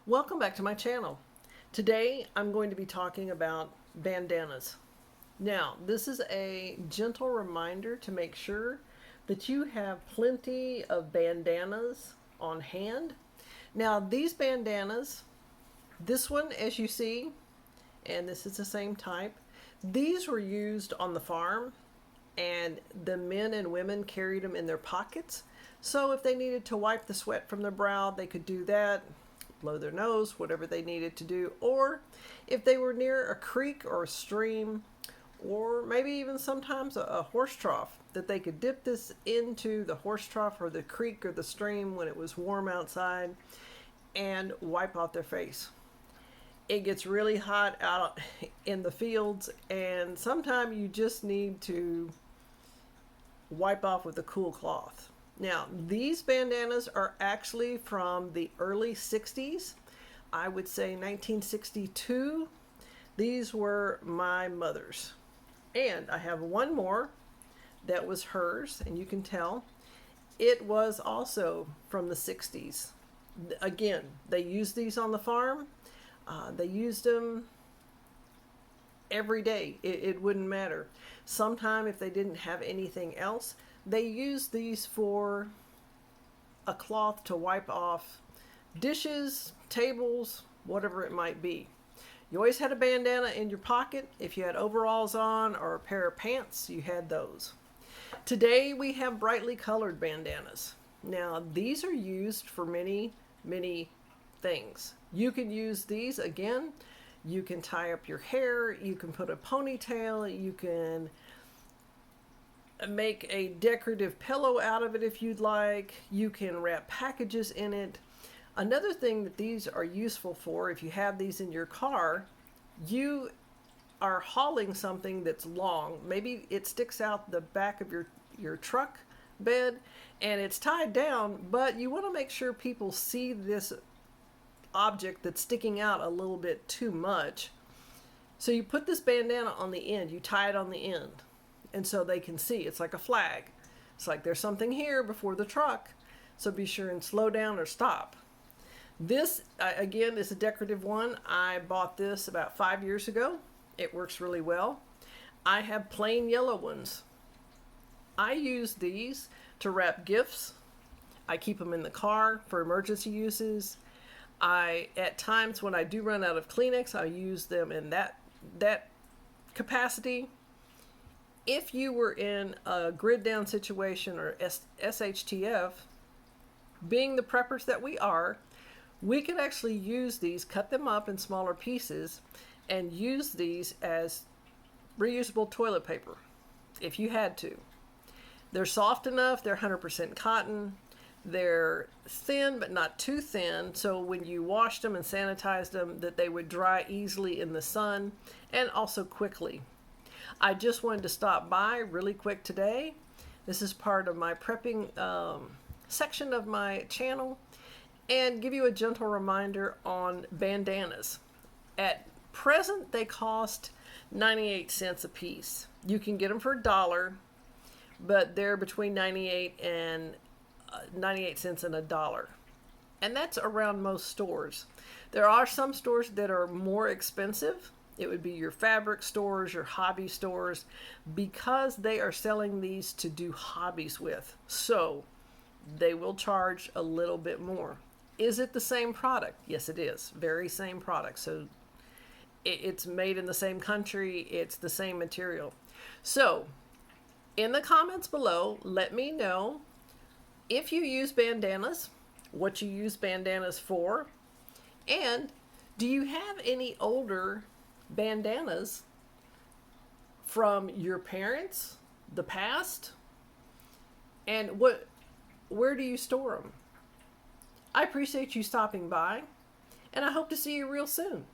Welcome back to my channel. Today I'm going to be talking about bandanas. Now, this is a gentle reminder to make sure that you have plenty of bandanas on hand. Now, these bandanas, this one as you see, and this is the same type, these were used on the farm and the men and women carried them in their pockets. So if they needed to wipe the sweat from their brow, they could do that, blow their nose, whatever they needed to do. Or if they were near a creek or a stream, or maybe even sometimes a horse trough, that they could dip this into the horse trough or the creek or the stream when it was warm outside and wipe off their face. It gets really hot out in the fields, and sometimes you just need to wipe off with a cool cloth. Now, these bandanas are actually from the early 60s. I would say 1962. These were my mother's. And I have one more that was hers, and you can tell it was also from the 60s. Again, they used these on the farm. They used them every day. It wouldn't matter. Sometime if they didn't have anything else, they used these for a cloth to wipe off dishes, tables, whatever it might be. You always had a bandana in your pocket. If you had overalls on or a pair of pants, you had those. Today we have brightly colored bandanas. Now, these are used for many things. You can use these again. You can tie up your hair, you can put a ponytail, you can make a decorative pillow out of it if you'd like. You can wrap packages in it. Another thing that these are useful for, if you have these in your car, you are hauling something that's long. Maybe it sticks out the back of your truck bed and it's tied down, but you want to make sure people see this object that's sticking out a little bit too much. So you put this bandana on the end, you tie it on the end, and so they can see. It's like a flag. It's like there's something here before the truck, so be sure and slow down or stop. This, again, is a decorative one. I bought this about 5 years ago. It works really well. I have plain yellow ones. I use these to wrap gifts. I keep them in the car for emergency uses. At times when I do run out of Kleenex, I use them in that capacity. If you were in a grid down situation or SHTF, being the preppers that we are, we could actually use these, cut them up in smaller pieces, and use these as reusable toilet paper if you had to. They're soft enough, they're 100% cotton. They're thin, but not too thin, so when you washed them and sanitized them, that they would dry easily in the sun and also quickly. I just wanted to stop by really quick today. This is part of my prepping section of my channel, and give you a gentle reminder on bandanas. At present, they cost 98 cents a piece. You can get them for $1, but they're between 98 cents and $1. And that's around most stores. There are some stores that are more expensive. It would be your fabric stores, your hobby stores, because they are selling these to do hobbies with. So they will charge a little bit more. Is it the same product? Yes, it is. Very same product. So it's made in the same country. It's the same material. So in the comments below, let me know if you use bandanas, what you use bandanas for, and do you have any older bandanas from your parents, the past, and where do you store them? I appreciate you stopping by, and I hope to see you real soon.